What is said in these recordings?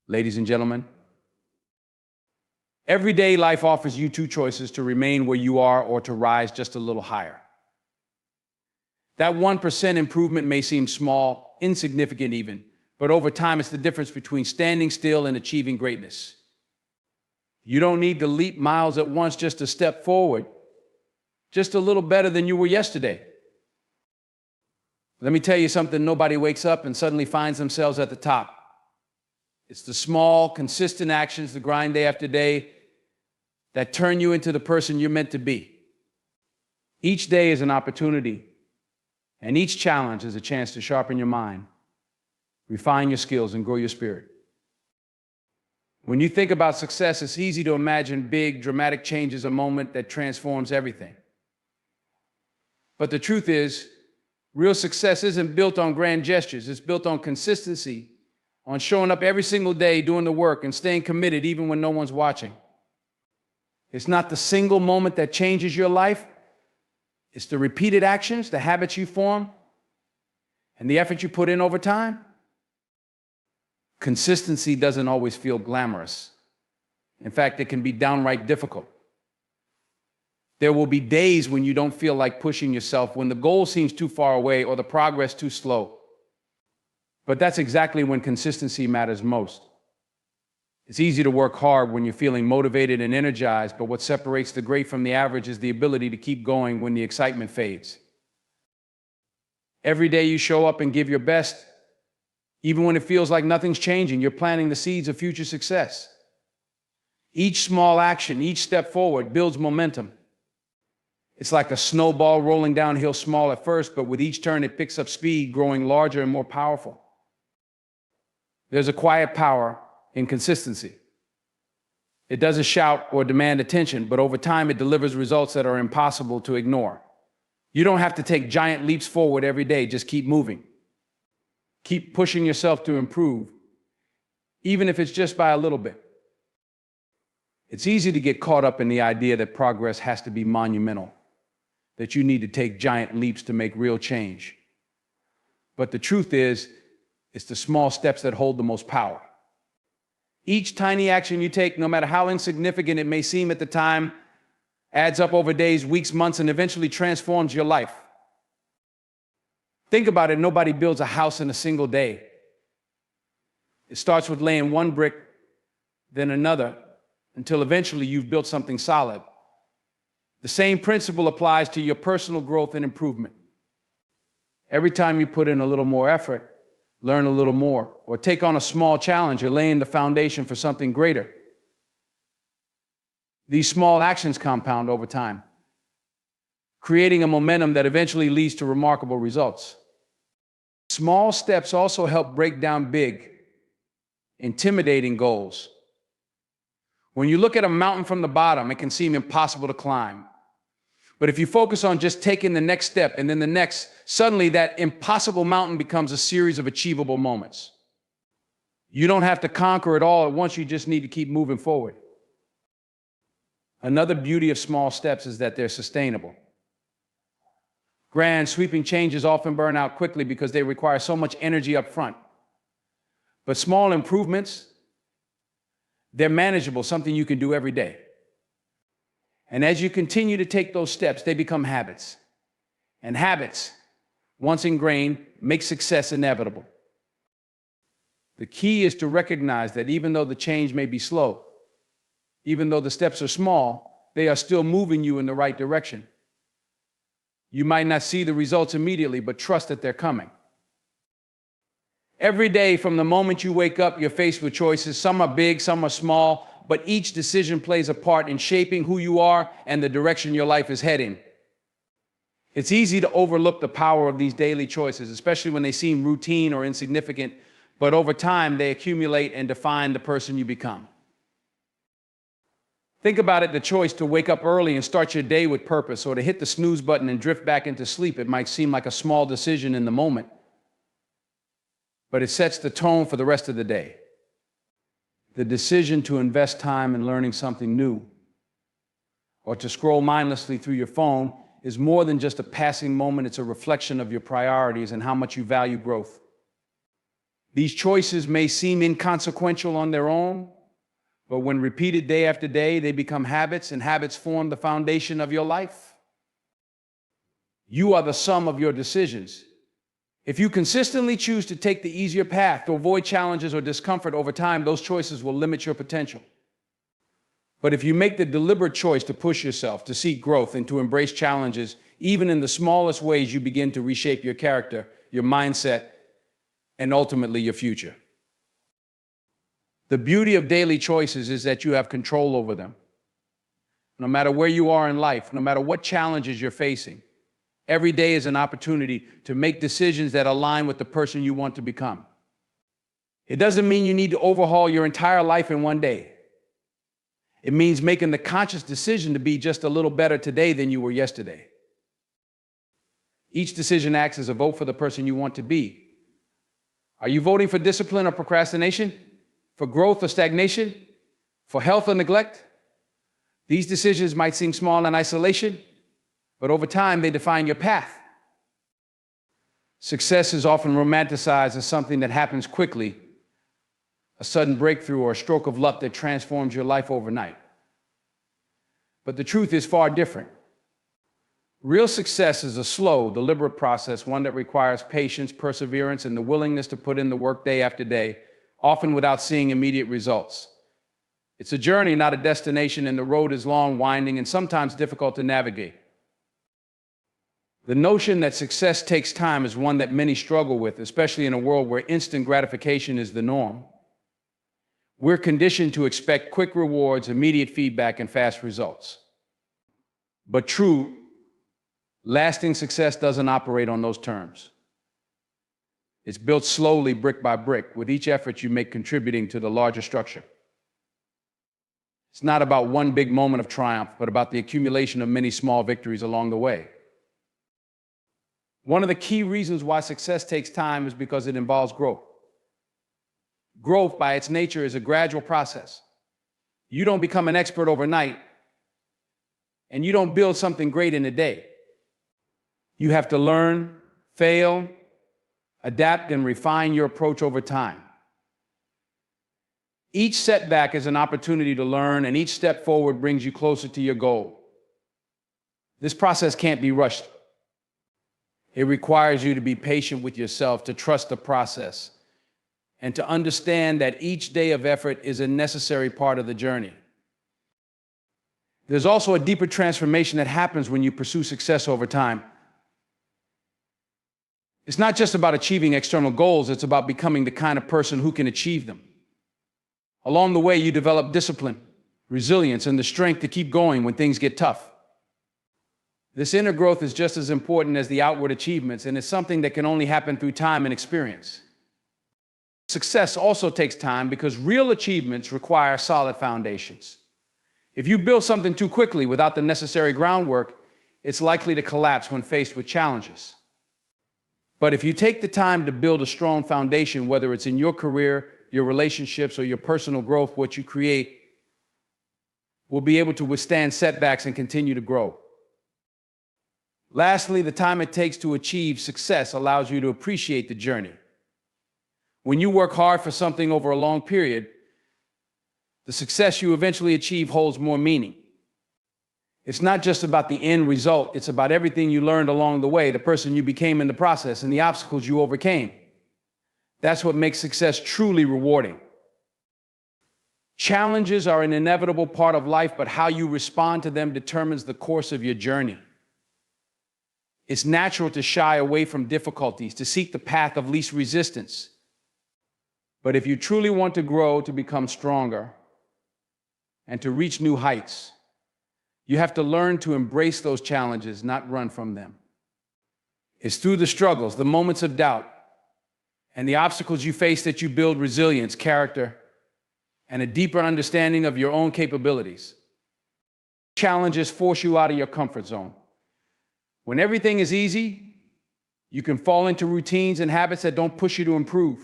Ladies and gentlemen, every day life offers you two choices: to remain where you are or to rise just a little higher. That 1% improvement may seem small, insignificant even, but over time it's the difference between standing still and achieving greatness. You don't need to leap miles at once just to step forward, just a little better than you were yesterday. Let me tell you something: nobody wakes up and suddenly finds themselves at the top. It's the small, consistent actions, the grind day after day, that turn you into the person you're meant to be. Each day is an opportunity, and each challenge is a chance to sharpen your mind, refine your skills, and grow your spirit. When you think about success, it's easy to imagine big, dramatic changes, a moment that transforms everything. But the truth is, real success isn't built on grand gestures. It's built on consistency, on showing up every single day, doing the work, and staying committed even when no one's watching. It's not the single moment that changes your life. It's the repeated actions, the habits you form, and the effort you put in over time. Consistency doesn't always feel glamorous. In fact, it can be downright difficult. There will be days when you don't feel like pushing yourself, when the goal seems too far away or the progress too slow. But that's exactly when consistency matters most. It's easy to work hard when you're feeling motivated and energized, but what separates the great from the average is the ability to keep going when the excitement fades. Every day you show up and give your best, even when it feels like nothing's changing, you're planting the seeds of future success. Each small action, each step forward builds momentum. It's like a snowball rolling downhill, small at first, but with each turn it picks up speed, growing larger and more powerful. There's a quiet power in consistency. It doesn't shout or demand attention, but over time it delivers results that are impossible to ignore. You don't have to take giant leaps forward every day, just keep moving. Keep pushing yourself to improve, even if it's just by a little bit. It's easy to get caught up in the idea that progress has to be monumental, that you need to take giant leaps to make real change. But the truth is, it's the small steps that hold the most power. Each tiny action you take, no matter how insignificant it may seem at the time, adds up over days, weeks, months, and eventually transforms your life. Think about it: nobody builds a house in a single day. It starts with laying one brick, then another, until eventually you've built something solid. The same principle applies to your personal growth and improvement. Every time you put in a little more effort, learn a little more, or take on a small challenge, you're laying the foundation for something greater. These small actions compound over time, creating a momentum that eventually leads to remarkable results. Small steps also help break down big, intimidating goals. When you look at a mountain from the bottom, it can seem impossible to climb. But if you focus on just taking the next step and then the next, suddenly that impossible mountain becomes a series of achievable moments. You don't have to conquer it all at once, you just need to keep moving forward. Another beauty of small steps is that they're sustainable. Grand, sweeping changes often burn out quickly because they require so much energy up front. But small improvements, they're manageable, something you can do every day. And as you continue to take those steps, they become habits. And habits, once ingrained, make success inevitable. The key is to recognize that even though the change may be slow, even though the steps are small, they are still moving you in the right direction. You might not see the results immediately, but trust that they're coming. Every day, from the moment you wake up, you're faced with choices. Some are big, some are small, but each decision plays a part in shaping who you are and the direction your life is heading. It's easy to overlook the power of these daily choices, especially when they seem routine or insignificant, but over time they accumulate and define the person you become. Think about it: the choice to wake up early and start your day with purpose, or to hit the snooze button and drift back into sleep. It might seem like a small decision in the moment, but it sets the tone for the rest of the day. The decision to invest time in learning something new, or to scroll mindlessly through your phone, is more than just a passing moment. It's a reflection of your priorities and how much you value growth. These choices may seem inconsequential on their own, but when repeated day after day, they become habits, and habits form the foundation of your life. You are the sum of your decisions. If you consistently choose to take the easier path, to avoid challenges or discomfort over time, those choices will limit your potential. But if you make the deliberate choice to push yourself, to seek growth, and to embrace challenges, even in the smallest ways, you begin to reshape your character, your mindset, and ultimately your future. The beauty of daily choices is that you have control over them. No matter where you are in life, no matter what challenges you're facing, every day is an opportunity to make decisions that align with the person you want to become. It doesn't mean you need to overhaul your entire life in one day. It means making the conscious decision to be just a little better today than you were yesterday. Each decision acts as a vote for the person you want to be. Are you voting for discipline or procrastination? For growth or stagnation? For health or neglect? These decisions might seem small in isolation, but over time they define your path. Success is often romanticized as something that happens quickly, a sudden breakthrough or a stroke of luck that transforms your life overnight. But the truth is far different. Real success is a slow, deliberate process, one that requires patience, perseverance, and the willingness to put in the work day after day, often without seeing immediate results. It's a journey, not a destination, and the road is long, winding, and sometimes difficult to navigate. The notion that success takes time is one that many struggle with, especially in a world where instant gratification is the norm. We're conditioned to expect quick rewards, immediate feedback, and fast results. But true, lasting success doesn't operate on those terms. It's built slowly, brick by brick, with each effort you make contributing to the larger structure. It's not about one big moment of triumph, but about the accumulation of many small victories along the way. One of the key reasons why success takes time is because it involves growth. Growth, by its nature, is a gradual process. You don't become an expert overnight, and you don't build something great in a day. You have to learn, fail, adapt, and refine your approach over time. Each setback is an opportunity to learn, and each step forward brings you closer to your goal. This process can't be rushed. It requires you to be patient with yourself, to trust the process, and to understand that each day of effort is a necessary part of the journey. There's also a deeper transformation that happens when you pursue success over time. It's not just about achieving external goals, it's about becoming the kind of person who can achieve them. Along the way, you develop discipline, resilience, and the strength to keep going when things get tough. This inner growth is just as important as the outward achievements, and it's something that can only happen through time and experience. Success also takes time because real achievements require solid foundations. If you build something too quickly without the necessary groundwork, it's likely to collapse when faced with challenges. But if you take the time to build a strong foundation, whether it's in your career, your relationships, or your personal growth, what you create will be able to withstand setbacks and continue to grow. Lastly, the time it takes to achieve success allows you to appreciate the journey. When you work hard for something over a long period, the success you eventually achieve holds more meaning. It's not just about the end result, it's about everything you learned along the way, the person you became in the process, and the obstacles you overcame. That's what makes success truly rewarding. Challenges are an inevitable part of life, but how you respond to them determines the course of your journey. It's natural to shy away from difficulties, to seek the path of least resistance. But if you truly want to grow, to become stronger, and to reach new heights, you have to learn to embrace those challenges, not run from them. It's through the struggles, the moments of doubt, and the obstacles you face that you build resilience, character, and a deeper understanding of your own capabilities. Challenges force you out of your comfort zone. When everything is easy, you can fall into routines and habits that don't push you to improve.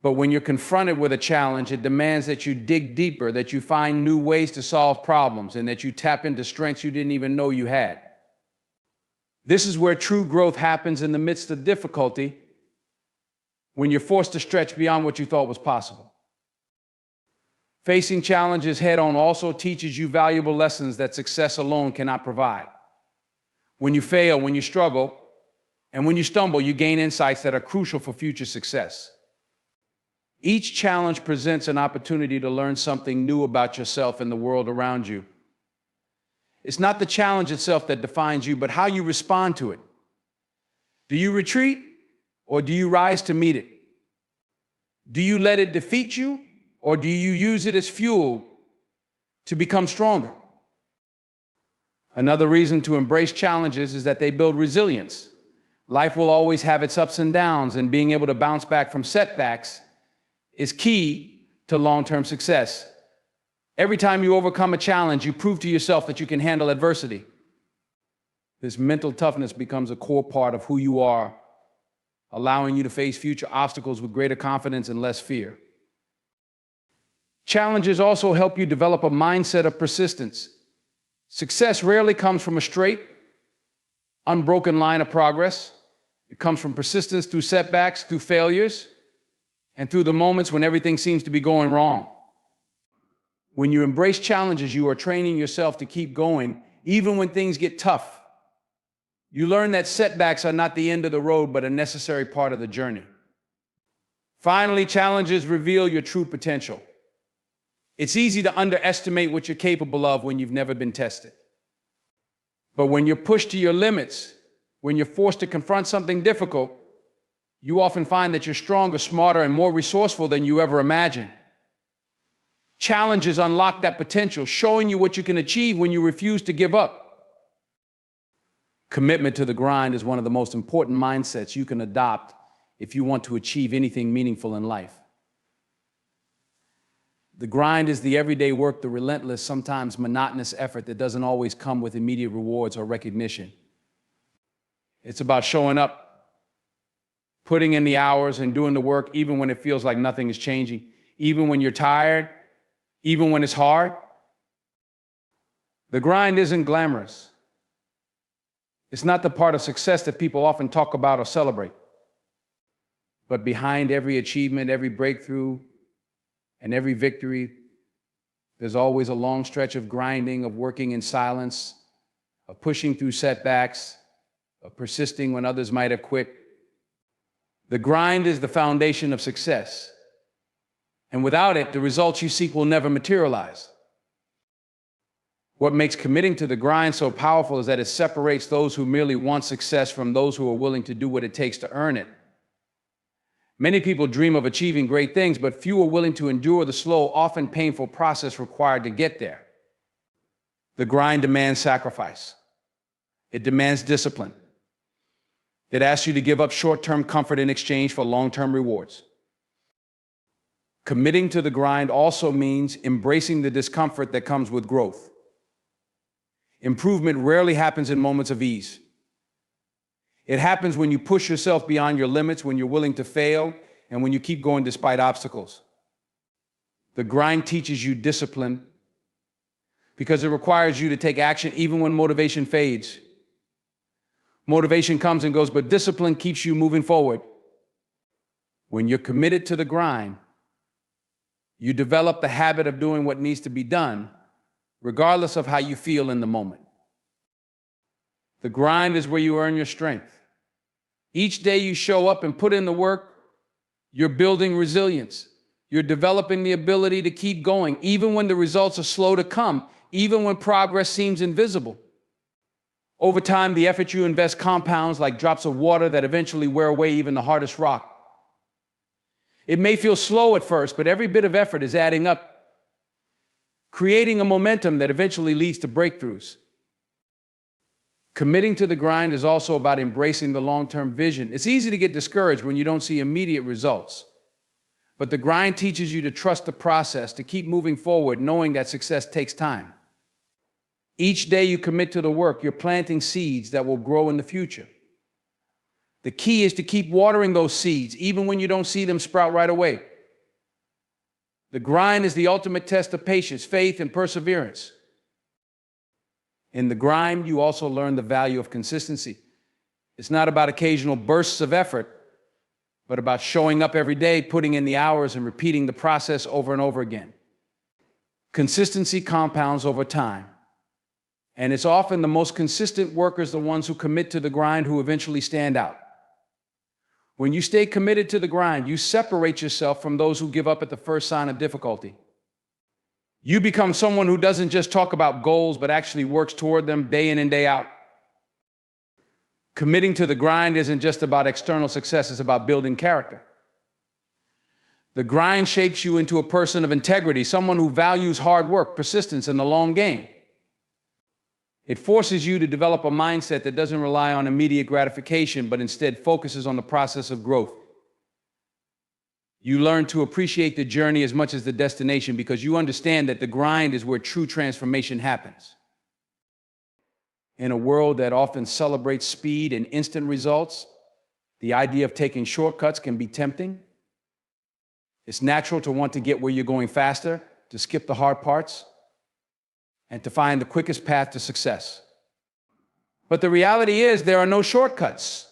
But when you're confronted with a challenge, it demands that you dig deeper, that you find new ways to solve problems, and that you tap into strengths you didn't even know you had. This is where true growth happens, in the midst of difficulty. when you're forced to stretch beyond what you thought was possible. Facing challenges head-on also teaches you valuable lessons that success alone cannot provide. When you fail, when you struggle, and when you stumble, you gain insights that are crucial for future success. Each challenge presents an opportunity to learn something new about yourself and the world around you. It's not the challenge itself that defines you, but how you respond to it. Do you retreat, or do you rise to meet it? Do you let it defeat you, or do you use it as fuel to become stronger? Another reason to embrace challenges is that they build resilience. Life will always have its ups and downs, and being able to bounce back from setbacks is key to long-term success. Every time you overcome a challenge, you prove to yourself that you can handle adversity. This mental toughness becomes a core part of who you are, allowing you to face future obstacles with greater confidence and less fear. Challenges also help you develop a mindset of persistence. Success rarely comes from a straight, unbroken line of progress. It comes from persistence through setbacks, through failures, and through the moments when everything seems to be going wrong. When you embrace challenges, you are training yourself to keep going, even when things get tough. You learn that setbacks are not the end of the road, but a necessary part of the journey. Finally, challenges reveal your true potential. It's easy to underestimate what you're capable of when you've never been tested. But when you're pushed to your limits, when you're forced to confront something difficult, you often find that you're stronger, smarter, and more resourceful than you ever imagined. Challenges unlock that potential, showing you what you can achieve when you refuse to give up. Commitment to the grind is one of the most important mindsets you can adopt if you want to achieve anything meaningful in life. The grind is the everyday work, the relentless, sometimes monotonous effort that doesn't always come with immediate rewards or recognition. It's about showing up, putting in the hours, and doing the work even when it feels like nothing is changing, even when you're tired, even when it's hard. The grind isn't glamorous. It's not the part of success that people often talk about or celebrate. But behind every achievement, every breakthrough, and every victory, there's always a long stretch of grinding, of working in silence, of pushing through setbacks, of persisting when others might have quit. The grind is the foundation of success. And without it, the results you seek will never materialize. What makes committing to the grind so powerful is that it separates those who merely want success from those who are willing to do what it takes to earn it. Many people dream of achieving great things, but few are willing to endure the slow, often painful process required to get there. The grind demands sacrifice. It demands discipline. It asks you to give up short-term comfort in exchange for long-term rewards. Committing to the grind also means embracing the discomfort that comes with growth. Improvement rarely happens in moments of ease. It happens when you push yourself beyond your limits, when you're willing to fail, and when you keep going despite obstacles. The grind teaches you discipline because it requires you to take action even when motivation fades. Motivation comes and goes, but discipline keeps you moving forward. When you're committed to the grind, you develop the habit of doing what needs to be done, regardless of how you feel in the moment. The grind is where you earn your strength. Each day you show up and put in the work, you're building resilience. You're developing the ability to keep going, even when the results are slow to come, even when progress seems invisible. Over time, the effort you invest compounds like drops of water that eventually wear away even the hardest rock. It may feel slow at first, but every bit of effort is adding up, creating a momentum that eventually leads to breakthroughs. Committing to the grind is also about embracing the long-term vision. It's easy to get discouraged when you don't see immediate results. But the grind teaches you to trust the process, to keep moving forward, knowing that success takes time. Each day you commit to the work, you're planting seeds that will grow in the future. The key is to keep watering those seeds, even when you don't see them sprout right away. The grind is the ultimate test of patience, faith, and perseverance. In the grind, you also learn the value of consistency. It's not about occasional bursts of effort, but about showing up every day, putting in the hours, and repeating the process over and over again. Consistency compounds over time. And it's often the most consistent workers, the ones who commit to the grind, who eventually stand out. When you stay committed to the grind, you separate yourself from those who give up at the first sign of difficulty. You become someone who doesn't just talk about goals, but actually works toward them day in and day out. Committing to the grind isn't just about external success, it's about building character. The grind shapes you into a person of integrity, someone who values hard work, persistence, and the long game. It forces you to develop a mindset that doesn't rely on immediate gratification, but instead focuses on the process of growth. You learn to appreciate the journey as much as the destination, because you understand that the grind is where true transformation happens. In a world that often celebrates speed and instant results, the idea of taking shortcuts can be tempting. It's natural to want to get where you're going faster, to skip the hard parts, and to find the quickest path to success. But the reality is there are no shortcuts.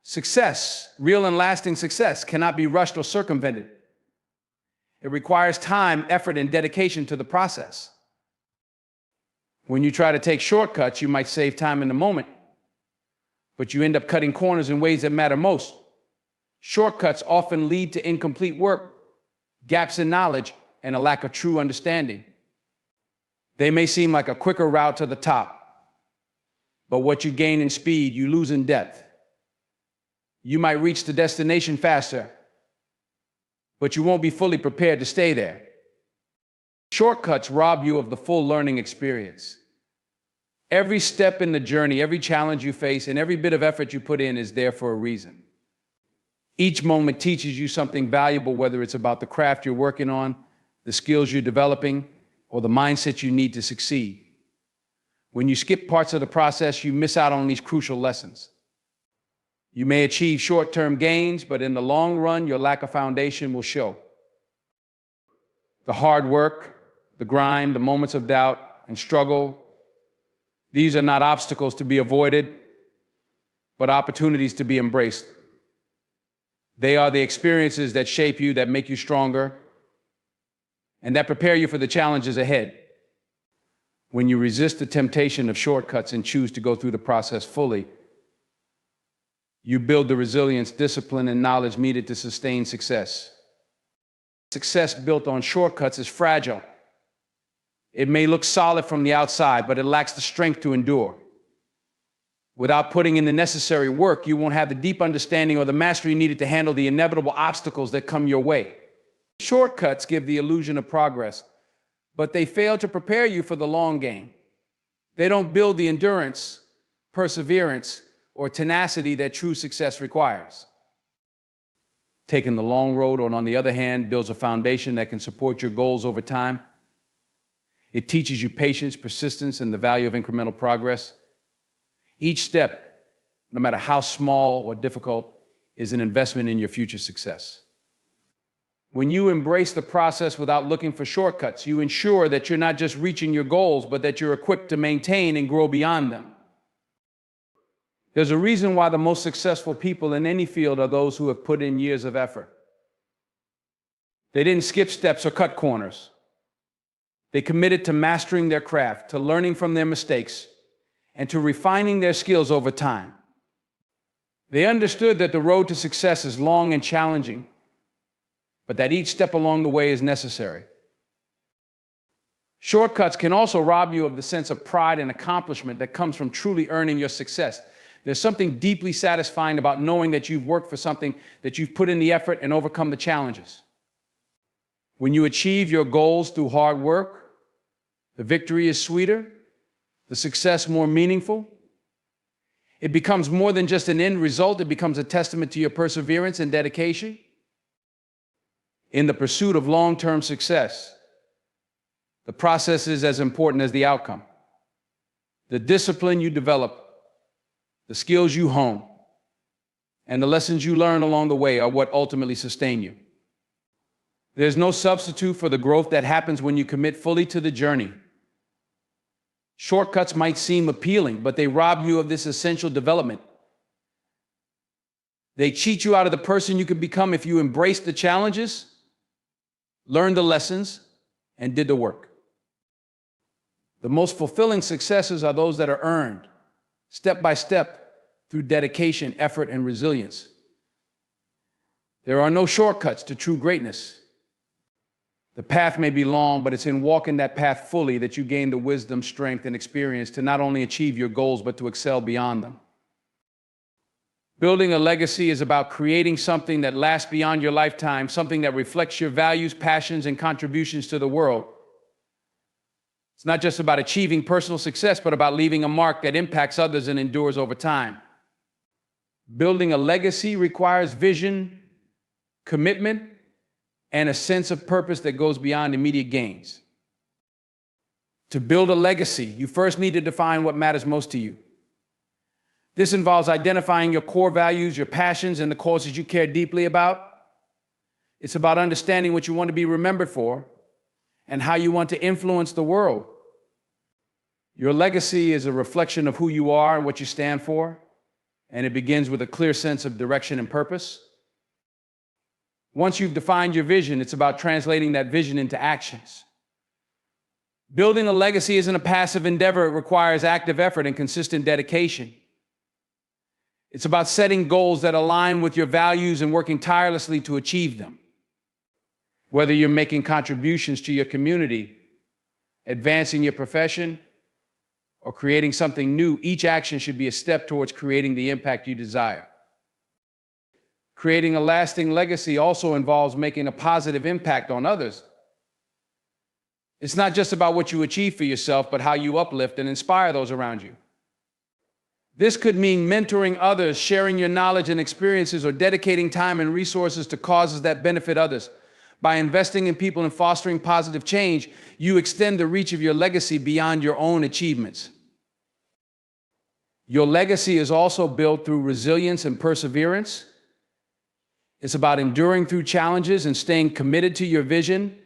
Success, real and lasting success, cannot be rushed or circumvented. It requires time, effort, and dedication to the process. When you try to take shortcuts, you might save time in the moment, but you end up cutting corners in ways that matter most. Shortcuts often lead to incomplete work, gaps in knowledge, and a lack of true understanding. They may seem like a quicker route to the top, but what you gain in speed, you lose in depth. You might reach the destination faster, but you won't be fully prepared to stay there. Shortcuts rob you of the full learning experience. Every step in the journey, every challenge you face, and every bit of effort you put in is there for a reason. Each moment teaches you something valuable, whether it's about the craft you're working on, the skills you're developing, or the mindset you need to succeed. When you skip parts of the process, you miss out on these crucial lessons. You may achieve short-term gains, but in the long run, your lack of foundation will show. The hard work, the grind, the moments of doubt and struggle, these are not obstacles to be avoided, but opportunities to be embraced. They are the experiences that shape you, that make you stronger, and that prepare you for the challenges ahead. When you resist the temptation of shortcuts and choose to go through the process fully, you build the resilience, discipline, and knowledge needed to sustain success. Success built on shortcuts is fragile. It may look solid from the outside, but it lacks the strength to endure. Without putting in the necessary work, you won't have the deep understanding or the mastery needed to handle the inevitable obstacles that come your way. Shortcuts give the illusion of progress, but they fail to prepare you for the long game. They don't build the endurance, perseverance, or tenacity that true success requires. Taking the long road, on the other hand, builds a foundation that can support your goals over time. It teaches you patience, persistence, and the value of incremental progress. Each step, no matter how small or difficult, is an investment in your future success. When you embrace the process without looking for shortcuts, you ensure that you're not just reaching your goals, but that you're equipped to maintain and grow beyond them. There's a reason why the most successful people in any field are those who have put in years of effort. They didn't skip steps or cut corners. They committed to mastering their craft, to learning from their mistakes, and to refining their skills over time. They understood that the road to success is long and challenging, but that each step along the way is necessary. Shortcuts can also rob you of the sense of pride and accomplishment that comes from truly earning your success. There's something deeply satisfying about knowing that you've worked for something, that you've put in the effort and overcome the challenges. When you achieve your goals through hard work, the victory is sweeter, the success more meaningful. It becomes more than just an end result, it becomes a testament to your perseverance and dedication. In the pursuit of long-term success, the process is as important as the outcome. The discipline you develop, the skills you hone, and the lessons you learn along the way are what ultimately sustain you. There's no substitute for the growth that happens when you commit fully to the journey. Shortcuts might seem appealing, but they rob you of this essential development. They cheat you out of the person you could become if you embraced the challenges, learned the lessons, and did the work. The most fulfilling successes are those that are earned, step by step, through dedication, effort, and resilience. There are no shortcuts to true greatness. The path may be long, but it's in walking that path fully that you gain the wisdom, strength, and experience to not only achieve your goals, but to excel beyond them. Building a legacy is about creating something that lasts beyond your lifetime, something that reflects your values, passions, and contributions to the world. It's not just about achieving personal success, but about leaving a mark that impacts others and endures over time. Building a legacy requires vision, commitment, and a sense of purpose that goes beyond immediate gains. To build a legacy, you first need to define what matters most to you. This involves identifying your core values, your passions, and the causes you care deeply about. It's about understanding what you want to be remembered for and how you want to influence the world. Your legacy is a reflection of who you are and what you stand for, and it begins with a clear sense of direction and purpose. Once you've defined your vision, it's about translating that vision into actions. Building a legacy isn't a passive endeavor. It requires active effort and consistent dedication. It's about setting goals that align with your values and working tirelessly to achieve them. Whether you're making contributions to your community, advancing your profession, or creating something new, each action should be a step towards creating the impact you desire. Creating a lasting legacy also involves making a positive impact on others. It's not just about what you achieve for yourself, but how you uplift and inspire those around you. This could mean mentoring others, sharing your knowledge and experiences, or dedicating time and resources to causes that benefit others. By investing in people and fostering positive change, you extend the reach of your legacy beyond your own achievements. Your legacy is also built through resilience and perseverance. It's about enduring through challenges and staying committed to your vision,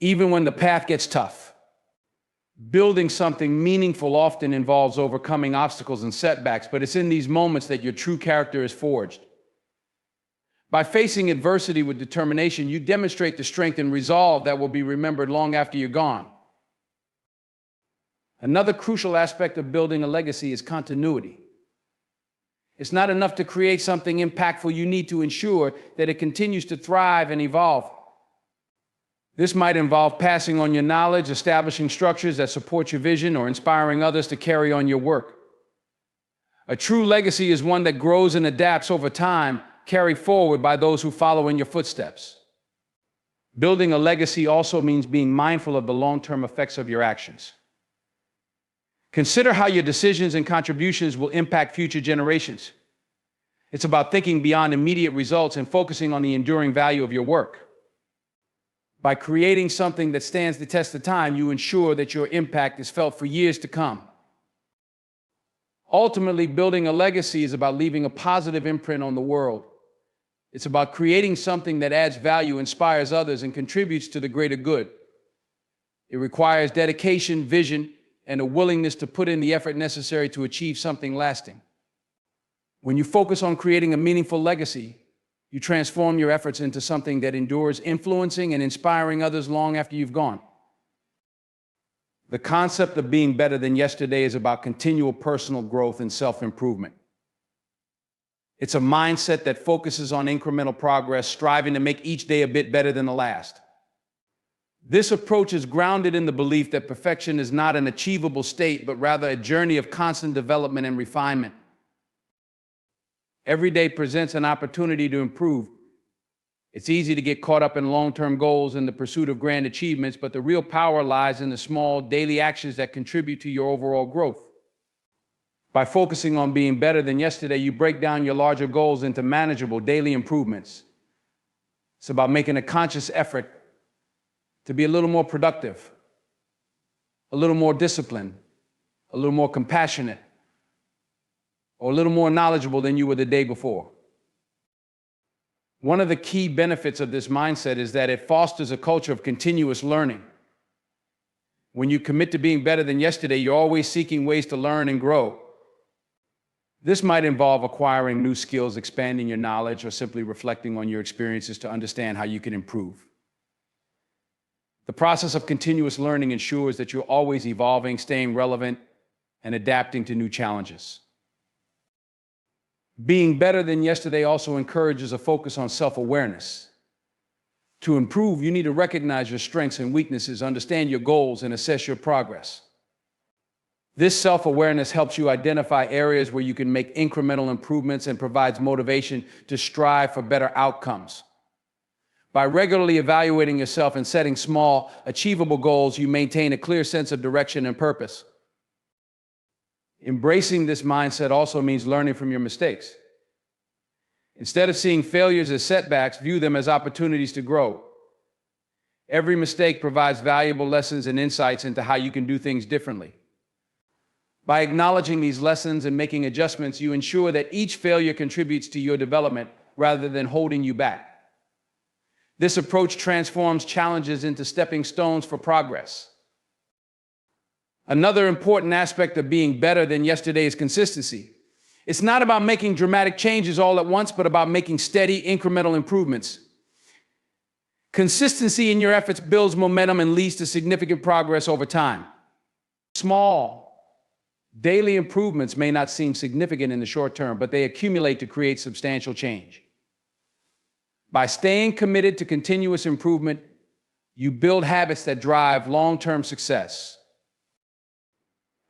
even when the path gets tough. Building something meaningful often involves overcoming obstacles and setbacks, but it's in these moments that your true character is forged. By facing adversity with determination, you demonstrate the strength and resolve that will be remembered long after you're gone. Another crucial aspect of building a legacy is continuity. It's not enough to create something impactful. You need to ensure that it continues to thrive and evolve. This might involve passing on your knowledge, establishing structures that support your vision, or inspiring others to carry on your work. A true legacy is one that grows and adapts over time, carried forward by those who follow in your footsteps. Building a legacy also means being mindful of the long-term effects of your actions. Consider how your decisions and contributions will impact future generations. It's about thinking beyond immediate results and focusing on the enduring value of your work. By creating something that stands the test of time, you ensure that your impact is felt for years to come. Ultimately, building a legacy is about leaving a positive imprint on the world. It's about creating something that adds value, inspires others, and contributes to the greater good. It requires dedication, vision, and a willingness to put in the effort necessary to achieve something lasting. When you focus on creating a meaningful legacy, you transform your efforts into something that endures, influencing and inspiring others long after you've gone. The concept of being better than yesterday is about continual personal growth and self-improvement. It's a mindset that focuses on incremental progress, striving to make each day a bit better than the last. This approach is grounded in the belief that perfection is not an achievable state, but rather a journey of constant development and refinement. Every day presents an opportunity to improve. It's easy to get caught up in long-term goals and the pursuit of grand achievements, but the real power lies in the small daily actions that contribute to your overall growth. By focusing on being better than yesterday, you break down your larger goals into manageable daily improvements. It's about making a conscious effort to be a little more productive, a little more disciplined, a little more compassionate, or a little more knowledgeable than you were the day before. One of the key benefits of this mindset is that it fosters a culture of continuous learning. When you commit to being better than yesterday, you're always seeking ways to learn and grow. This might involve acquiring new skills, expanding your knowledge, or simply reflecting on your experiences to understand how you can improve. The process of continuous learning ensures that you're always evolving, staying relevant, and adapting to new challenges. Being better than yesterday also encourages a focus on self-awareness. To improve, you need to recognize your strengths and weaknesses, understand your goals, and assess your progress. This self-awareness helps you identify areas where you can make incremental improvements and provides motivation to strive for better outcomes. By regularly evaluating yourself and setting small, achievable goals, you maintain a clear sense of direction and purpose. Embracing this mindset also means learning from your mistakes. Instead of seeing failures as setbacks, view them as opportunities to grow. Every mistake provides valuable lessons and insights into how you can do things differently. By acknowledging these lessons and making adjustments, you ensure that each failure contributes to your development rather than holding you back. This approach transforms challenges into stepping stones for progress. Another important aspect of being better than yesterday is consistency. It's not about making dramatic changes all at once, but about making steady, incremental improvements. Consistency in your efforts builds momentum and leads to significant progress over time. Small, daily improvements may not seem significant in the short term, but they accumulate to create substantial change. By staying committed to continuous improvement, you build habits that drive long-term success.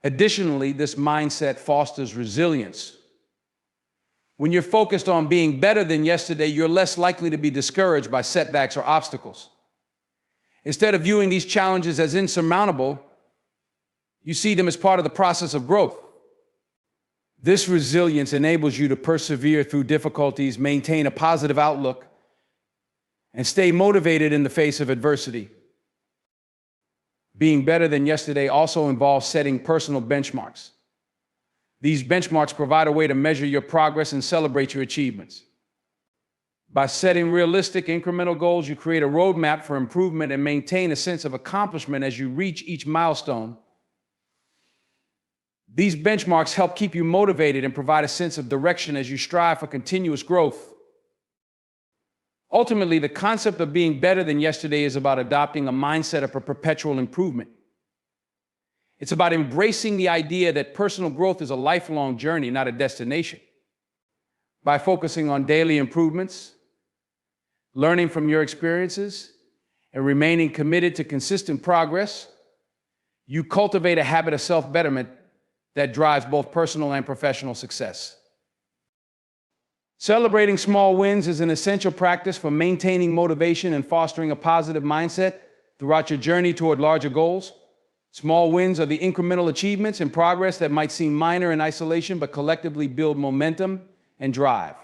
Additionally, this mindset fosters resilience. When you're focused on being better than yesterday, you're less likely to be discouraged by setbacks or obstacles. Instead of viewing these challenges as insurmountable, you see them as part of the process of growth. This resilience enables you to persevere through difficulties, maintain a positive outlook, and stay motivated in the face of adversity. Being better than yesterday also involves setting personal benchmarks. These benchmarks provide a way to measure your progress and celebrate your achievements. By setting realistic, incremental goals, you create a roadmap for improvement and maintain a sense of accomplishment as you reach each milestone. These benchmarks help keep you motivated and provide a sense of direction as you strive for continuous growth. Ultimately, the concept of being better than yesterday is about adopting a mindset of perpetual improvement. It's about embracing the idea that personal growth is a lifelong journey, not a destination. By focusing on daily improvements, learning from your experiences, and remaining committed to consistent progress, you cultivate a habit of self-betterment that drives both personal and professional success. Celebrating small wins is an essential practice for maintaining motivation and fostering a positive mindset throughout your journey toward larger goals. Small wins are the incremental achievements and progress that might seem minor in isolation, but collectively build momentum and drive.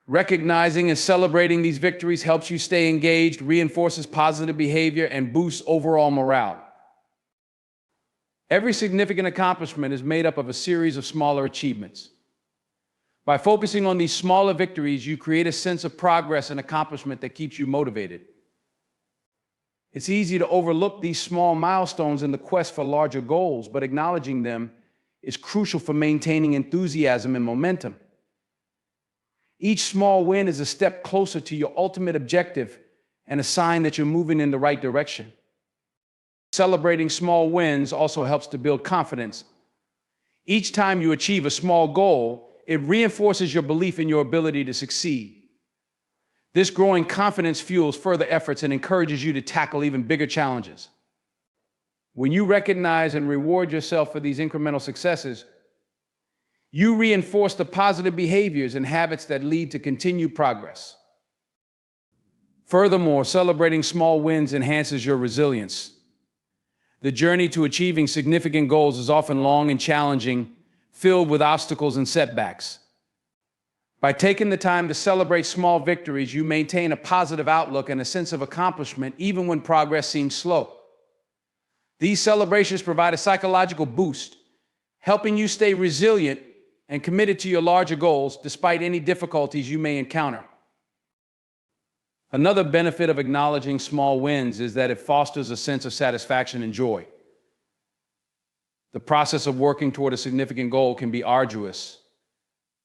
Recognizing and celebrating these victories helps you stay engaged, reinforces positive behavior, and boosts overall morale. Every significant accomplishment is made up of a series of smaller achievements. By focusing on these smaller victories, you create a sense of progress and accomplishment that keeps you motivated. It's easy to overlook these small milestones in the quest for larger goals, but acknowledging them is crucial for maintaining enthusiasm and momentum. Each small win is a step closer to your ultimate objective and a sign that you're moving in the right direction. Celebrating small wins also helps to build confidence. Each time you achieve a small goal, it reinforces your belief in your ability to succeed. This growing confidence fuels further efforts and encourages you to tackle even bigger challenges. When you recognize and reward yourself for these incremental successes, you reinforce the positive behaviors and habits that lead to continued progress. Furthermore, celebrating small wins enhances your resilience. The journey to achieving significant goals is often long and challenging, filled with obstacles and setbacks. By taking the time to celebrate small victories, you maintain a positive outlook and a sense of accomplishment even when progress seems slow. These celebrations provide a psychological boost, helping you stay resilient and committed to your larger goals despite any difficulties you may encounter. Another benefit of acknowledging small wins is that it fosters a sense of satisfaction and joy. The process of working toward a significant goal can be arduous,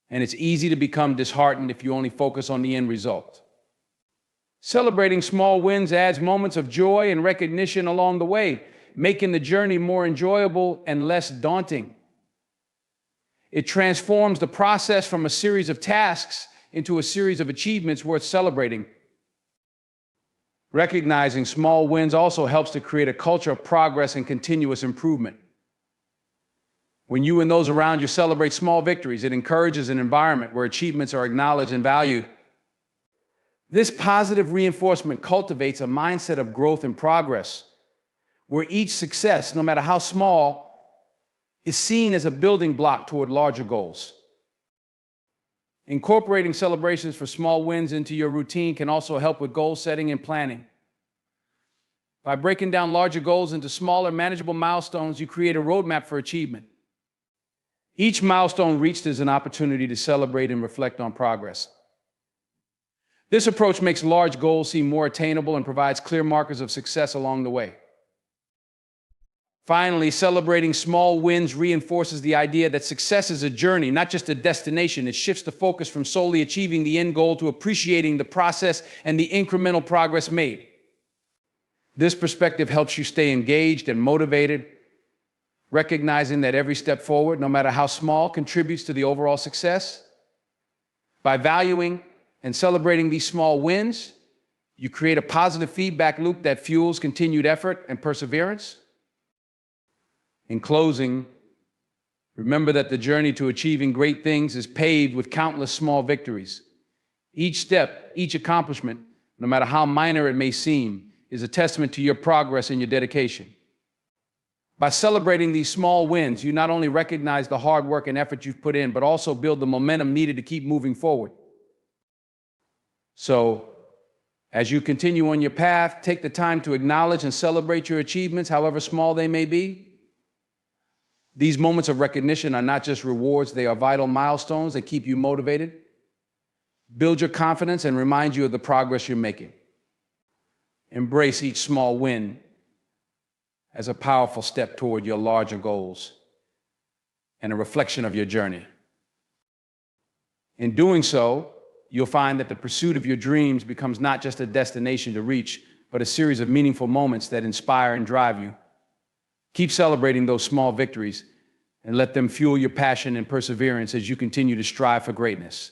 and it's easy to become disheartened if you only focus on the end result. Celebrating small wins adds moments of joy and recognition along the way, making the journey more enjoyable and less daunting. It transforms the process from a series of tasks into a series of achievements worth celebrating. Recognizing small wins also helps to create a culture of progress and continuous improvement. When you and those around you celebrate small victories, it encourages an environment where achievements are acknowledged and valued. This positive reinforcement cultivates a mindset of growth and progress, where each success, no matter how small, is seen as a building block toward larger goals. Incorporating celebrations for small wins into your routine can also help with goal setting and planning. By breaking down larger goals into smaller, manageable milestones, you create a roadmap for achievement. Each milestone reached is an opportunity to celebrate and reflect on progress. This approach makes large goals seem more attainable and provides clear markers of success along the way. Finally, celebrating small wins reinforces the idea that success is a journey, not just a destination. It shifts the focus from solely achieving the end goal to appreciating the process and the incremental progress made. This perspective helps you stay engaged and motivated, recognizing that every step forward, no matter how small, contributes to the overall success. By valuing and celebrating these small wins, you create a positive feedback loop that fuels continued effort and perseverance. In closing, remember that the journey to achieving great things is paved with countless small victories. Each step, each accomplishment, no matter how minor it may seem, is a testament to your progress and your dedication. By celebrating these small wins, you not only recognize the hard work and effort you've put in, but also build the momentum needed to keep moving forward. So, as you continue on your path, take the time to acknowledge and celebrate your achievements, however small they may be. These moments of recognition are not just rewards, they are vital milestones that keep you motivated, build your confidence, and remind you of the progress you're making. Embrace each small win as a powerful step toward your larger goals and a reflection of your journey. In doing so, you'll find that the pursuit of your dreams becomes not just a destination to reach, but a series of meaningful moments that inspire and drive you. Keep celebrating those small victories and let them fuel your passion and perseverance as you continue to strive for greatness.